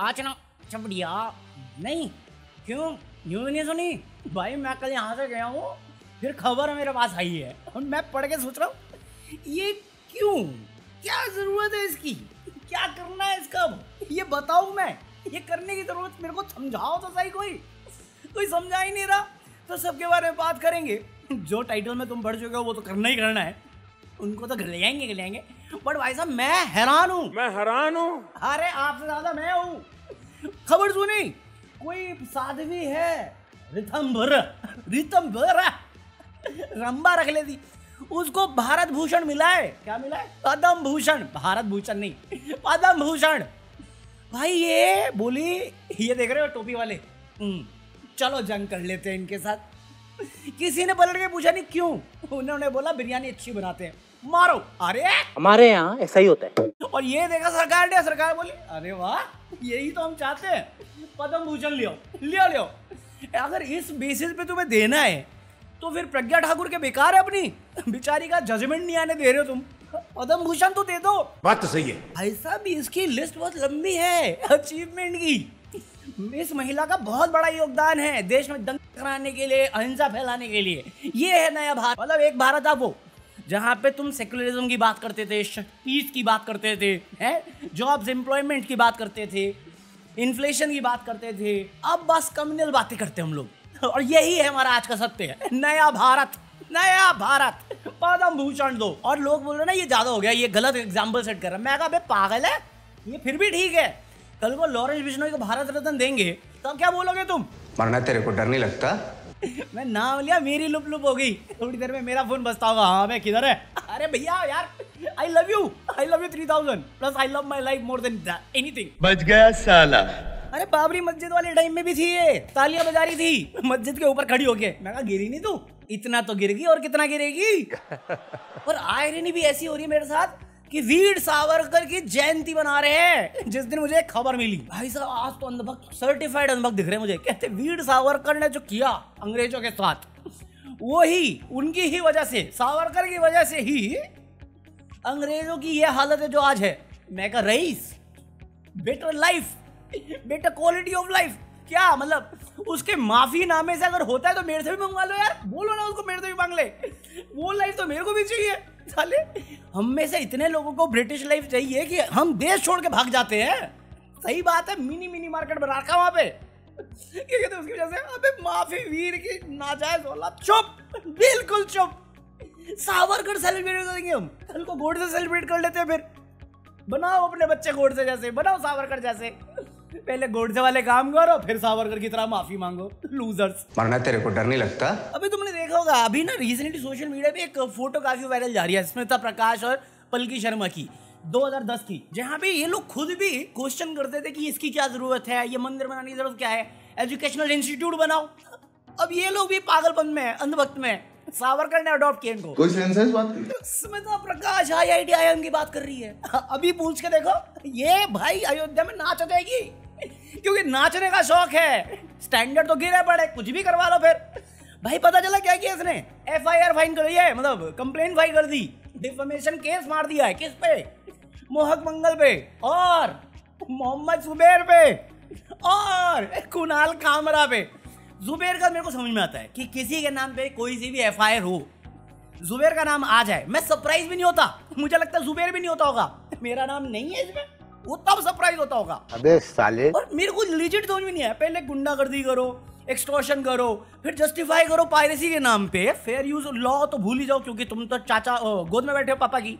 आज ना चपड़िया नहीं क्यों न्यूज़ नहीं सुनी भाई। मैं कल यहाँ से गया हूँ, फिर खबर मेरे पास आई है और मैं पढ़ के सोच रहा हूँ ये क्यों, क्या जरूरत है इसकी, क्या करना है इसका, ये बताऊँ मैं, ये करने की जरूरत मेरे को समझाओ तो सही। कोई समझा ही नहीं रहा। तो सबके बारे में बात करेंगे। जो टाइटल में तुम पढ़ चुके हो वो तो करना ही करना है, उनको तो ले जाएंगे। बट भाई साहब मैं हैरान हूँ। अरे आपसे ज्यादा मैं हूँ। खबर सुनी, कोई साध्वी है रितंबर रंबा रख लेती, उसको भारत भूषण मिला है। क्या मिला है? पद्म भूषण। भारत भूषण नहीं, पद्म भूषण। भाई ये बोली, ये देख रहे हो टोपी वाले, चलो जंग कर लेते हैं इनके साथ। किसी ने पलट के पूछा नहीं क्यों, उन्होंने बोला बिरयानी अच्छी बनाते हैं, मारो। अरे हमारे यहाँ ऐसा ही होता है। और ये देखा सरकार ने, सरकार बोली अरे वाह यही तो हम चाहते हैं, पद्म भूषण लियो। अगर इस बेसिस पे तुम्हें देना है तो फिर प्रज्ञा ठाकुर के बेकार है अपनी बेचारी का जजमेंट नहीं आने दे रहे हो तुम, पद्म भूषण तो दे दो। बात तो सही है भाई साहब, इसकी लिस्ट बहुत लंबी है अचीवमेंट की। इस महिला का बहुत बड़ा योगदान है देश में दंगे कराने के लिए, अहिंसा फैलाने के लिए। ये है नया भारत। मतलब एक भारत था वो जहाँ पे तुम सेकुलरिज्म की बात करते थे, पीस की बात करते थे, हैं जॉब्स एम्प्लॉयमेंट की बात करते थे, इन्फ्लेशन की बात करते थे। अब बस कम्युनल बातें करते हैं हम लोग। और यही है हमारा आज का सत्य है, नया भारत। पद्म भूषण दो। और लोग बोल रहे ना ये ज्यादा हो गया, ये गलत एग्जाम्पल सेट कर रहा है। मैं कहा बे पागल है, ये फिर भी ठीक है। कल को लॉरेंस बिश्नोई को भारत रत्न देंगे तो क्या बोलोगे तुम? मरना तेरे को डर नहीं लगता? मैं नाम लिया, मेरी लुप हो गई। थोड़ी देर में मेरा फोन बजता होगा, हाँ मैं किधर है? अरे भैया यार, I love you 3000 plus I love my life more than anything। बच गया साला। अरे बाबरी मस्जिद वाले टाइम में भी थी ये, तालियां बजा रही थी मस्जिद के ऊपर खड़ी होके। मैं कहा गिरी नहीं तू, इतना तो गिर गई और कितना गिरेगी। और आयरनी भी ऐसी हो रही है मेरे साथ कि वीर सावरकर की जयंती बना रहे हैं। जिस दिन मुझे एक खबर मिली, भाई साहब आज तो अंधभक्त, सर्टिफाइड अंधभक्त दिख रहे हैं मुझे। कहते वीर सावरकर ने जो किया अंग्रेजों के साथ, वो ही उनकी ही वजह से, सावरकर की वजह से ही अंग्रेजों की ये हालत है जो आज है। मैं कहा रईस, better life, better quality of life. क्या मतलब उसके माफी नामे से अगर होता है तो मेरे से भी मंगवा लो यार, बोलो ना उसको मेरे से भी मांग ले। वो लाइफ तो मेरे को भी चाहिए। साले हम में से इतने लोगों को ब्रिटिश लाइफ चाहिए कि हम देश छोड़ के भाग जाते हैं। सही बात है, मिनी मार्केट बना रखा वहां पे। क्या कहते हैं उसकी वजह से? अबे माफी वीर की नाजायज औलाद। चुप, बिल्कुल चुप। सावरकर सेलिब्रेट करेंगे हम, कल को गोड से सेलिब्रेट कर लेते हैं। फिर बनाओ अपने बच्चे गोडसे जैसे, बनाओ सावरकर जैसे। पहले गोडसे वाले काम करो, फिर सावरकर की तरह माफी मांगो, लूजर्स। मरना तेरे को डर नहीं लगता? अभी तुमने देखा होगा, अभी ना रिसेंटली सोशल मीडिया पे एक फोटो काफी वायरल जा रही है, स्मिता प्रकाश और पलकी शर्मा की, 2010 की, जहाँ पे ये लोग खुद भी क्वेश्चन करते थे कि इसकी क्या जरूरत है, ये मंदिर बनाने की जरूरत क्या है, एजुकेशनल इंस्टीट्यूट बनाओ। अब ये लोग भी पागलपन में, अंधभक्त में। सावरकर ने अडॉप्ट किया इनको। कोई सेंस है इस बात की? स्मिता प्रकाश IIT IIM की बात कर रही है। अभी पूछ के देखो, ये भाई अयोध्या में नाच जाएगी क्योंकि नाचने का शौक है। स्टैंडर्ड तो गिरे पड़े, कुछ भी करवा लो। फिर भाई पता चला क्या किया इसने? FIR फाइन कर दिया है, मतलब कंप्लेंट फाइल कर दी, डिफेमेशन केस मार दिया है। किस पे? मोहक मंगल पे और मोहम्मद जुबैर पे और कुणाल कामरा पे। जुबैर का मेरे को समझ में आता है कि किसी के नाम पे कोई सी भी FIR हो, जुबैर का नाम आ जाए, मैं सरप्राइज भी नहीं होता। मुझे लगता है जुबैर भी नहीं होता होगा, मेरा नाम नहीं है इसमें, वो तब सरप्राइज होता होगा। अबे साले। और मेरे को लेजिट समझ में नहीं आया, पहले गुंडागर्दी करो, एक्सटॉर्शन करो, फिर जस्टिफाई करो पायरेसी के नाम पे। फेयर यूज लॉ तो भूल ही जाओ क्योंकि तुम तो चाचा गोद में बैठे हो पापा की,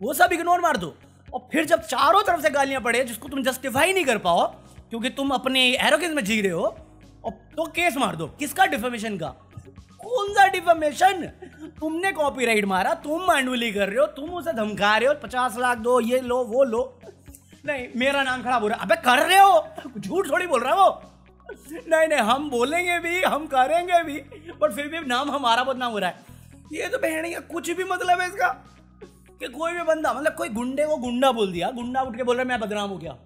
वो सब इग्नोर मार दो। और फिर जब चारों तरफ से गालियां पड़े जिसको तुम जस्टिफाई नहीं कर पाओ क्योंकि तुम अपने एरोगेंस में जी रहे हो, और तो केस मार दो। किसका? डिफेमेशन का। कौन सा डिफेमेशन? तुमने कॉपीराइट मारा, तुम मांडुली कर रहे हो, तुम उसे धमका रहे हो, 50 लाख दो, ये लो वो लो। नहीं मेरा नाम खराब हो रहा है। अबे कर रहे हो, झूठ थोड़ी बोल रहा है वो। नहीं हम बोलेंगे भी, हम करेंगे भी, पर फिर भी नाम हमारा बदनाम हो रहा है। ये तो बहन का कुछ भी मतलब है इसका कि कोई भी बंदा, मतलब कोई गुंडे को गुंडा बोल दिया, गुंडा उठ के बोल रहा है मैं बदनाम हो गया।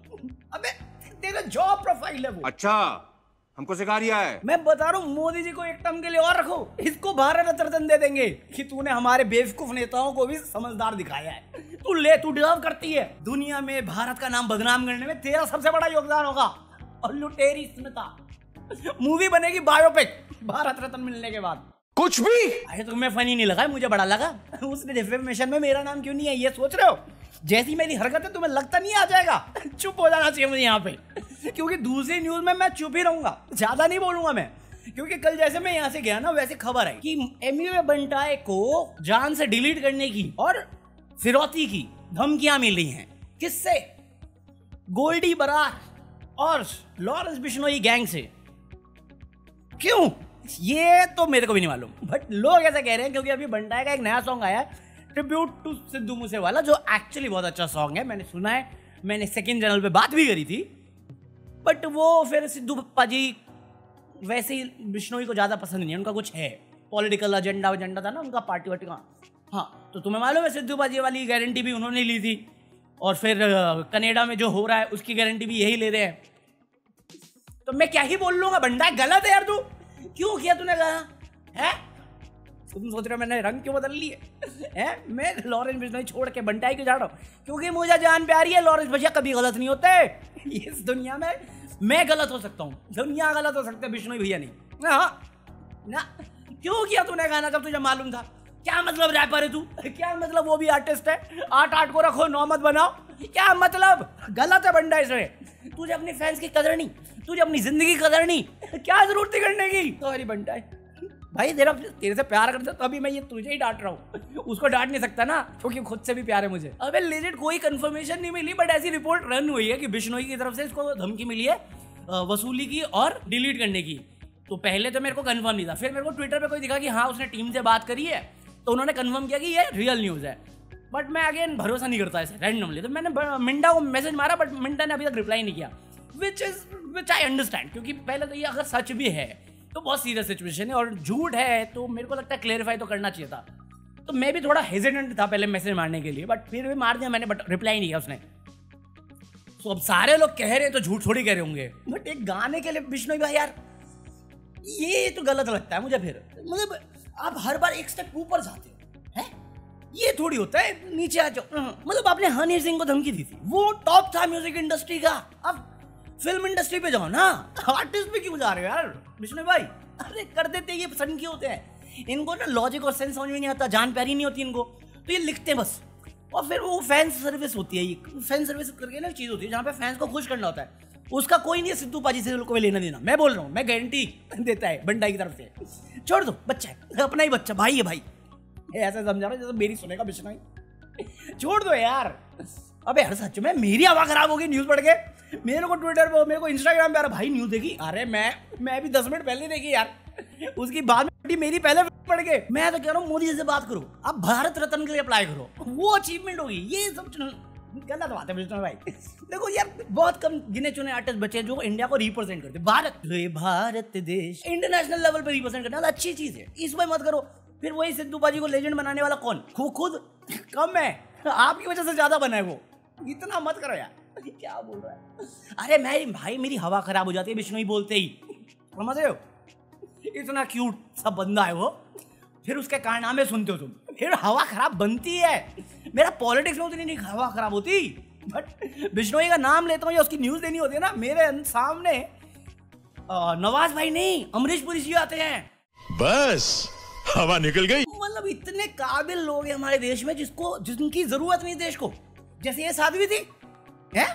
अबे तेरा जॉब प्रोफाइल है वो। अच्छा हमको सिखा रिया है। मैं बता रहा हूँ, मोदी जी को एक टर्म के लिए और रखो, इसको भारत रत्न दे देंगे कि तूने हमारे बेवकूफ नेताओं को भी समझदार दिखाया है। तू ले, तू डिजर्व करती है। दुनिया में भारत का नाम बदनाम करने में तेरा सबसे बड़ा योगदान होगा। और लुटेरी स्मिता मूवी बनेगी बायोपिक भारत रत्न मिलने के बाद। कुछ भी। अरे तुम्हें फनी नहीं लगा, मुझे बड़ा लगा। उस डिफेमेशन में मेरा नाम क्यों नहीं है ये सोच रहे हो? जैसी मेरी हरकत है तुम्हें लगता नहीं आ जाएगा? चुप हो जाना चाहिए मुझे यहाँ पे, क्योंकि दूसरी न्यूज में मैं चुप ही रहूंगा, ज्यादा नहीं बोलूंगा मैं। क्योंकि कल जैसे मैं यहाँ से गया ना, वैसे खबर आई कि एमवे बंटाए को जान से डिलीट करने की और फिरौती की धमकियां मिल रही हैं। किससे? गोल्डी बरार और लॉरेंस बिश्नोई गैंग से। क्यों? ये तो मेरे को भी नहीं मालूम, बट लोग ऐसा कह रहे हैं क्योंकि अभी बंटाए का एक नया सॉन्ग आया है, ट्रिब्यूट टू सिद्धू मूसेवाला, जो एक्चुअली बहुत अच्छा सॉन्ग है। मैंने सुना है, मैंने सेकंड चैनल पे बात भी करी थी, बट वो फिर सिद्धू पाजी वैसे ही बिश्नोई को ज्यादा पसंद नहीं है। उनका कुछ है पॉलिटिकल एजेंडा था ना उनका, पार्टी वार्टी का। हाँ, तो तुम्हें मालूम है सिद्धू पाजी वाली गारंटी भी उन्होंने ली थी, और फिर कनाडा में जो हो रहा है उसकी गारंटी भी यही ले रहे हैं। तो मैं क्या ही बोल लूंगा? बंदा गलत है यार। तू क्यों किया तूने कहा है? तुम सोच रहे हो मैंने रंग क्यों बदल लिए है? मैं लॉरेंस बिश्नोई छोड़ के बंटाई क्यों जा रहा हूँ? क्योंकि मुझे जान प्यारी है। लॉरेंस भैया कभी गलत नहीं होते इस दुनिया में। मैं गलत हो सकता हूँ, दुनिया गलत हो सकता है, बिश्नोई भैया नहीं। हाँ ना, क्यों किया तूने गाना जब तुझे मालूम था? क्या मतलब रैपर है तू? क्या मतलब वो भी आर्टिस्ट है? आर्ट को रखो, नौमत बनाओ, क्या मतलब? गलत है बंडा इसमें। तुझे अपने फैंस की कदर नहीं, तुझे अपनी जिंदगी की कदर नहीं, क्या जरूरत थी करने की? सॉरी बंटा भाई, तेरे से प्यार करता तभी मैं ये तुझे ही डांट रहा हूँ, उसको डांट नहीं सकता ना, क्योंकि खुद से भी प्यार है मुझे। अबे लेजिट कोई कंफर्मेशन नहीं मिली, बट ऐसी रिपोर्ट रन हुई है कि बिश्नोई की तरफ से इसको धमकी मिली है वसूली की और डिलीट करने की। तो पहले तो मेरे को कंफर्म नहीं था, फिर मेरे को ट्विटर पे कोई दिखा कि हाँ उसने टीम से बात करी है, तो उन्होंने कंफर्म किया कि ये रियल न्यूज़ है। बट मैं अगेन भरोसा नहीं करता ऐसे रैंडमली। तो मैंने मिंडा को मैसेज मारा, बट मिंडा ने अभी तक रिप्लाई नहीं किया, विच आई अंडरस्टैंड, क्योंकि पहले तो ये अगर सच भी है तो बहुत सीरियस सिचुएशन है, और झूठ है तो मेरे को लगता है क्लेरिफाई तो करना चाहिए था। तो मैं भी थोड़ा हेजिटेंट था पहले मैसेज मारने के लिए, बट फिर भी मार दिया मैंने, बट रिप्लाई नहीं किया उसने। तो अब सारे लोग कह रहे हैं तो झूठ थोड़ी कह रहे होंगे, बट एक गाने के लिए बिश्नोई भाई यार ये तो गलत लगता है मुझे। फिर मतलब आप हर बार एक स्टेप ऊपर जाते हो हैं, ये थोड़ी होता है नीचे आ जाओ। मतलब आपने हनी सिंह को धमकी दी थी, वो टॉप था म्यूजिक इंडस्ट्री का, अब फिल्म इंडस्ट्री पे जाओ ना, आर्टिस्ट पे क्यों जा रहे हो यार बिश्नोई भाई? अरे कर देते, ये सन की होते हैं, इनको ना लॉजिक और सेंस समझ में नहीं आता, जान प्यारी नहीं होती इनको, तो ये लिखते हैं बस। और फिर वो फैन सर्विस होती है, ये फैन सर्विस करके ना चीज होती है जहाँ पे फैंस को खुश करना होता है, उसका कोई नहीं है सिद्धू पाजी से कोई लेना देना। मैं बोल रहा हूँ, मैं गारंटी देता है बंडाई की तरफ से। छोड़ दो, बच्चा है, अपना ही बच्चा, भाई है भाई, ऐसा समझा रहा जैसे मेरी सुनेगा बिश्नोई। छोड़ दो यार। अबे यार सच में मेरी हवा खराब होगी न्यूज पढ़ के। मेरे को ट्विटर पे, मेरे को इंस्टाग्राम पे, अरे भाई न्यूज देखी? अरे मैं भी 10 मिनट पहले देखी यार, उसकी बाद में मेरी पहले पढ़ के। मैं तो कह रहा हूँ मोदी जी से बात करो, आप भारत रत्न के लिए अप्लाई करो, वो अचीवमेंट होगी। ये सब गलत बात है बिश्नोई भाई। देखो यार, बहुत कम गिने चुने आर्टिस्ट बचे हैं जो इंडिया को रिप्रेजेंट करते। भारत देश इंटरनेशनल लेवल पे रिप्रेजेंट करना अच्छी चीज है, इसमें मत करो। फिर वही सिद्धू पाजी को लेजेंड बनाने वाला कौन? खुद कम है, आपकी वजह से ज्यादा बना है वो। इतना मत करो यार, क्या बोल रहा है? अरे मैं भाई, मेरी हवा खराब हो जाती है बिश्नोई बोलते ही, समझ रहे हो? इतना क्यूट सा बंदा है वो, फिर उसके कारनामे सुनते हो तुम, फिर हवा खराब बनती है। मेरा पॉलिटिक्स में उतनी नहीं हवा खराब होती, बट बिश्नोई का नाम लेता हूँ या उसकी न्यूज देनी होती है ना, मेरे सामने नवाज भाई नहीं, अमरीश पुरी जी आते हैं, बस हवा निकल गई। मतलब इतने काबिल लोग हैं हमारे देश में जिनकी जरूरत नहीं देश को। जैसे ये साध्वी थी है,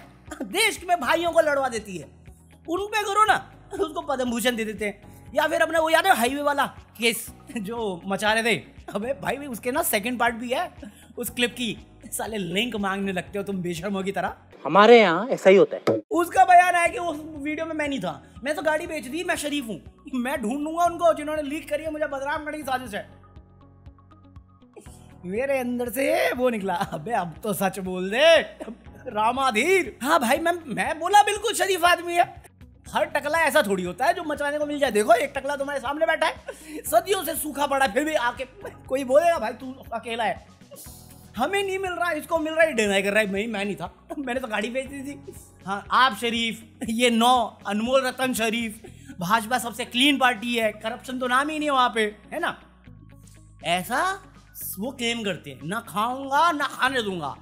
देश में भाइयों को लड़वा देती है, उन पे करो ना, उसको पद्म भूषण दे देते हैं। या फिर अपने वो याद है हाईवे वाला केस जो मचा रहे थे? अबे भाई उसके ना सेकंड पार्ट भी है उस क्लिप की, साले लिंक मांगने लगते हो तुम बेशर्मों की तरह। हमारे यहाँ ऐसा ही होता है। उसका बयान है कि उस वीडियो में मैं नहीं था, मैं तो गाड़ी बेच दी, मैं शरीफ हूँ, मैं ढूंढूंगा उनको जिन्होंने लीक करी है, मुझे बदनाम करने की साजिश है। मेरे अंदर से वो निकला, अबे अब तो सच बोल दे रामाधीर। हाँ भाई, मैं बोला बिल्कुल शरीफ आदमी है। हर टकला ऐसा थोड़ी होता है जो मचाने को मिल जाए। देखो एक टकला तुम्हारे सामने बैठा है, सदियों से सूखा पड़ा, फिर भी आके कोई बोलेगा भाई तू अकेला है, हमें नहीं मिल रहा, इसको मिल रहा है, डिनाई कर रहा है। मैं नहीं था, मैंने तो गाड़ी बेच दी थी। हाँ आप शरीफ, ये 9 अनमोल रतन शरीफ, भाजपा सबसे क्लीन पार्टी है, करप्शन तो नाम ही नहीं है वहां पे, है ना? ऐसा वो क्लेम करते हैं, ना खाऊंगा ना खाने दूंगा,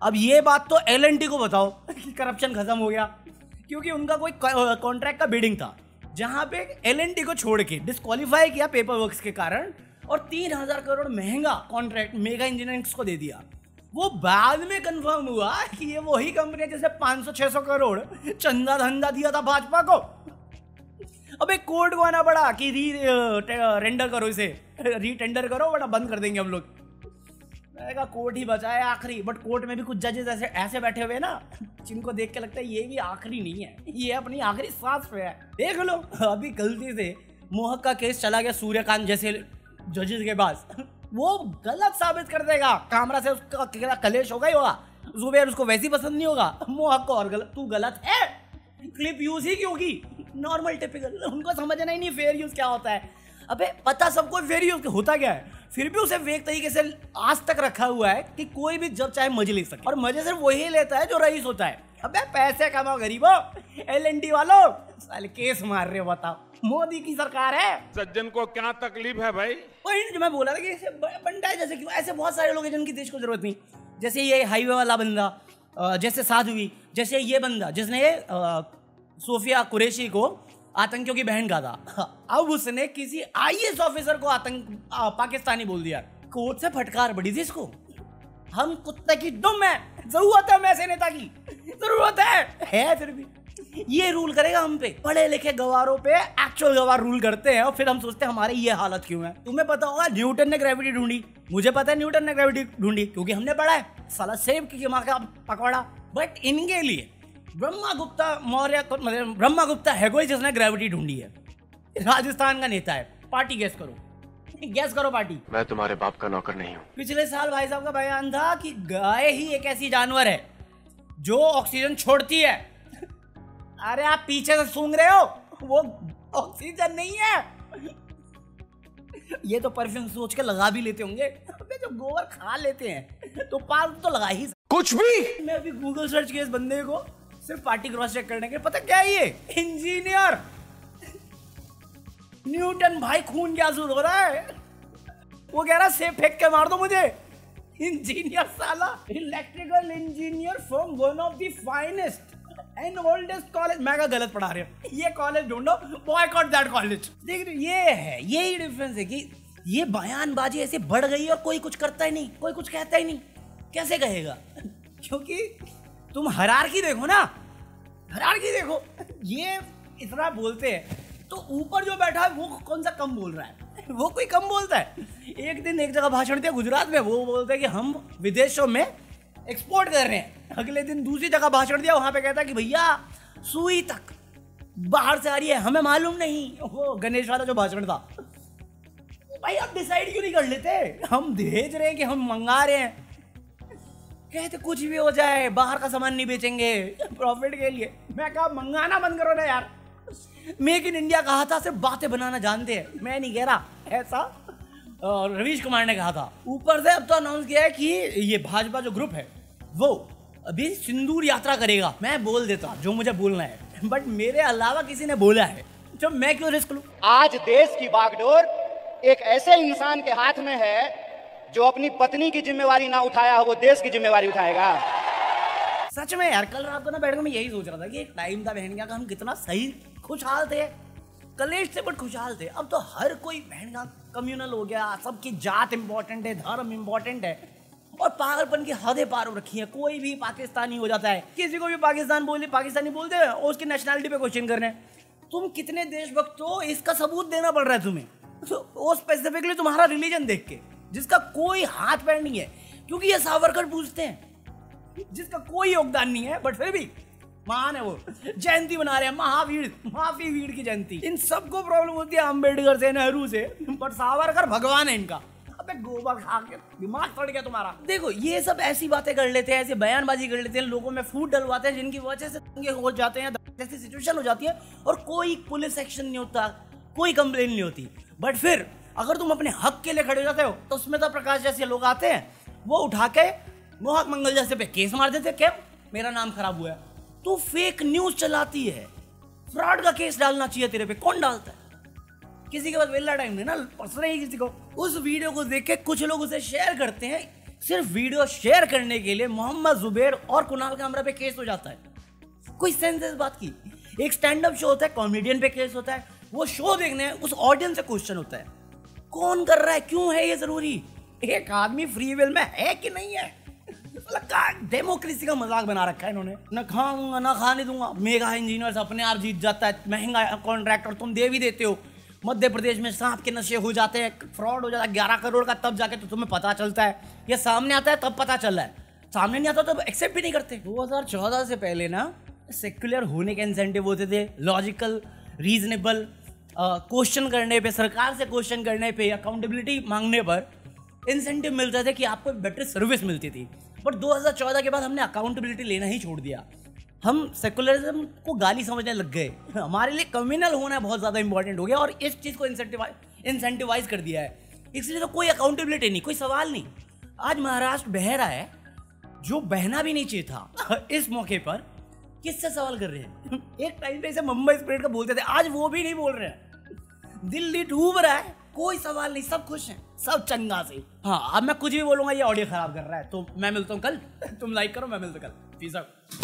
अब ये बात तो L&T को बताओ कि करप्शन खत्म हो गया, क्योंकि उनका कोई कॉन्ट्रैक्ट का बिडिंग था जहां पे L&T को छोड़ के डिस्क्वालीफाई किया पेपर वर्क्स के कारण और 3,000 करोड़ महंगा कॉन्ट्रैक्ट मेगा इंजीनियरिंग को दे दिया। वो बाद में कंफर्म हुआ कि ये वही कंपनी है जिसे 500-600 करोड़ चंदा धंधा दिया था भाजपा को। अब एक कोर्ट को आना पड़ा कि रेंडर करो, इसे रीटेंडर करो वरना बंद कर देंगे हम लोग। कोर्ट ही बचा है आखिरी, बट कोर्ट में भी कुछ जजेस ऐसे बैठे हुए ना जिनको देख के लगता है ये भी आखिरी नहीं है, ये अपनी आखिरी सांस पे है। देख लो अभी गलती से मोहक का केस चला गया सूर्यकांत जैसे जजेस के पास, वो गलत साबित कर देगा। कामरा से उसका कलेश होगा ही होगा, जुबैर उसको वैसे ही पसंद नहीं होगा, मोहक को और गलत, तू गलत है, क्लिप यूज ही क्यों की, नॉर्मल टिपिकल, उनको समझना ही नहीं फेयर यूज क्या होता है। अबे पता सबको फेयर यूज होता क्या है, फिर भी उसे वेग तरीके से आज तक रखा हुआ है कि कोई भी जब चाहे मजे ले सके, और मजे सिर्फ वही लेता है जो रईस होता है। अबे पैसे कमाओ गरीबों, L&T वालों साले केस मार रहे हो, बताओ मोदी की सरकार है। सज्जन को क्या तकलीफ है भाई? पॉइंट जो मैं बोला था कि ऐसे बंदा है जैसे, क्यों ऐसे बहुत सारे लोग हैं जिनकी देश को जरूरत नहीं, जैसे ये हाईवे वाला बंदा, जैसे साध्वी, जैसे ये बंदा जिसने सोफिया कुरैशी को आतंकियों की बहन कहा था, अब उसने किसी IAS ऑफिसर को पाकिस्तानी बोल दिया। कोर्ट से फटकार पड़ी थी इसको, हम कुत्ते की दुम है, जरूरत है ऐसे नेता की, जरूरत है फिर भी ये रूल करेगा हम पे। पढ़े लिखे गवारों पे एक्चुअल गवार रूल करते हैं और फिर हम सोचते हैं हमारे ये हालत क्यों है। तुम्हें पता होगा न्यूटन ने ग्रेविटी ढूंढी, मुझे पता है न्यूटन ने ग्रेविटी ढूंढी क्योंकि हमने पढ़ा है, साला सेब की माँ का पकौड़ा। बट इनके लिए ब्रह्मगुप्ता मौर्य, मतलब ब्रह्मगुप्ता है कोई जिसने ग्रेविटी ढूंढी है, राजस्थान का नेता है। पार्टी गैस करो पार्टी। मैं तुम्हारे बाप का नौकर नहीं हूँ। पिछले साल भाई साहब का बयान था कि गाय ही एक ऐसी जानवर है जो ऑक्सीजन छोड़ती है। अरे आप पीछे से सूंघ रहे हो, वो ऑक्सीजन नहीं है, ये तो परफ्यूम सोच के लगा भी लेते होंगे। अबे जो गोबर खा लेते हैं तो पाल तो लगा ही कुछ भी। मैं अभी गूगल सर्च किया इस बंदे को सिर्फ पार्टी क्रॉस चेक करने के, पता क्या है ये इंजीनियर न्यूटन। भाई खून क्या सूद हो रहा है, वो कह रहा सेब फेंक के मार दो मुझे। इंजीनियर साला, electrical engineer from one of the finest and oldest college. मैं क्या गलत पढ़ा रहे हो, ये कॉलेज ढूंढो, बॉयकॉट दैट कॉलेज। देख ये है, यही डिफरेंस है कि ये बयानबाजी ऐसे बढ़ गई और कोई कुछ करता ही नहीं, कोई कुछ कहता ही नहीं। कैसे कहेगा, क्योंकि तुम हायरार्की देखो ना, हायरार्की देखो, ये इतना बोलते हैं तो ऊपर जो बैठा है वो कौन सा कम बोल रहा है, वो कोई कम बोलता है। एक दिन एक जगह भाषण दिया गुजरात में, वो बोलते हैं कि हम विदेशों में एक्सपोर्ट कर रहे हैं। अगले दिन दूसरी जगह भाषण दिया, वहां पे कहता है कि भैया सुई तक बाहर से आ रही है, हमें मालूम नहीं। वो गणेश वाला जो भाषण था, भाई आप डिसाइड क्यों नहीं कर लेते, हम भेज रहे हैं कि हम मंगा रहे हैं, कहते कुछ भी हो जाए बाहर का सामान नहीं बेचेंगे प्रॉफिट के लिए। मैं कहा मंगाना बंद करो ना यार, मेक इन इंडिया कहा था, सिर्फ बातें बनाना जानते हैं, मैं नहीं कह रहा ऐसा, रवीश कुमार ने कहा था। ऊपर से अब तो अनाउंस किया है कि ये भाजपा जो ग्रुप है वो अभी सिंदूर यात्रा करेगा। मैं बोल देता जो मुझे बोलना है, बट मेरे अलावा किसी ने बोला है जो मैं क्यों रिस्क लूं। आज देश की बागडोर एक ऐसे इंसान के हाथ में है जो अपनी पत्नी की जिम्मेवारी ना उठाया, वो देश की जिम्मेवारी उठाएगा। सच में यार, कल रात को ना बैठ कर मैं यही सोच रहा था कि एक टाइम था बहन का हम कितना सही खुशहाल थे, कलेश थे बट खुशहाल थे। अब तो हर कोई बहन का कम्युनल हो गया, सबकी जात इंपॉर्टेंट है, धर्म इंपॉर्टेंट है, और पागलपन की हदें पार हो रखी है। कोई भी पाकिस्तानी हो जाता है, किसी को भी पाकिस्तानी बोलते हैं और उसकी नेशनलिटी पे क्वेश्चन कर रहे हैं। तुम कितने देशभक्त हो इसका सबूत देना पड़ रहा है तुम्हें, तो वो स्पेसिफिकली तुम्हारा रिलीजन देख के, जिसका कोई हाथ पैर नहीं है, क्योंकि ये सावरकर पूछते हैं जिसका कोई योगदान नहीं है बट फिर भी महान है, वो जयंती बना रहे हैं, महावीर की जयंती। इन सबको प्रॉब्लम होती है अम्बेडकर से, नेहरू से, बट सावरकर भगवान है इनका। अबे गोबर खा के दिमाग सड़ गया तुम्हारा। देखो ये सब ऐसी बातें कर लेते हैं, ऐसे बयानबाजी कर लेते हैं, लोगों में फूट डलवाते हैं, जिनकी वजह से दंगे हो जाते हैं, जैसी सिचुएशन हो जाती है और कोई पुलिस एक्शन नहीं होता, कोई कंप्लेन नहीं होती। बट फिर अगर तुम अपने हक के लिए खड़े हो जाते हो तो स्मिता प्रकाश जैसे लोग आते हैं, वो उठा के मोहक मंगल जैसे पे केस मार देते, क्या मेरा नाम खराब हुआ है, तो फेक न्यूज चलाती है, फ्रॉड का केस डालना चाहिए तेरे पे, कौन डालता है? किसी के पास वेला टाइम नहीं ना, पर्सनल ही किसी को। उस वीडियो को देख के कुछ लोग उसे शेयर करते हैं सिर्फ वीडियो शेयर करने के लिए मोहम्मद जुबैर और कुणाल कामरा पे केस हो जाता है। कोई सेंस है इस बात की? एक स्टैंड अप शो होता है, कॉमेडियन पे केस होता है, वो शो देखने उस ऑडियंस से क्वेश्चन होता है कौन कर रहा है, क्यों है ये जरूरी, एक आदमी फ्री विल में है कि नहीं है। डेमोक्रेसी का मजाक बना रखा है इन्होंने, ना खाऊंगा ना खाने दूंगा, मेगा इंजीनियर्स अपने आप जीत जाता है, महंगा कॉन्ट्रैक्ट और तुम दे भी देते हो, मध्य प्रदेश में सांप के नशे हो जाते हैं, फ्रॉड हो जाता है 11 करोड़ का, तब जाके तो तुम्हें पता चलता है, ये सामने आता है तब पता चल रहा है, सामने नहीं आता तो एक्सेप्ट भी नहीं करते। 2014 से पहले ना सेक्युलर होने के इंसेंटिव होते थे, लॉजिकल रीजनेबल क्वेश्चन करने पे, सरकार से क्वेश्चन करने पे, अकाउंटेबिलिटी मांगने पर इंसेंटिव मिलते थे कि आपको बेटर सर्विस मिलती थी। बट 2014 के बाद हमने अकाउंटेबिलिटी लेना ही छोड़ दिया, हम सेकुलरिज्म को गाली समझने लग गए, हमारे लिए कम्युनल होना बहुत ज़्यादा इंपॉर्टेंट हो गया और इस चीज़ को इंसेंटिवाइज कर दिया है, इसलिए तो कोई अकाउंटेबिलिटी नहीं, कोई सवाल नहीं। आज महाराष्ट्र बह रहा है जो बहना भी नहीं चाहिए था, इस मौके पर किससे सवाल कर रहे हैं? एक टाइम पे इसे मुंबई स्पिरिट का बोलते थे, आज वो भी नहीं बोल रहे हैं। दिल्ली डूब रहा है, कोई सवाल नहीं, सब खुश हैं, सब चंगा से। हाँ, अब मैं कुछ भी बोलूंगा ये ऑडियो खराब कर रहा है, तो मैं मिलता हूँ कल, तुम लाइक करो, मैं मिलता हूँ कल। Peace out.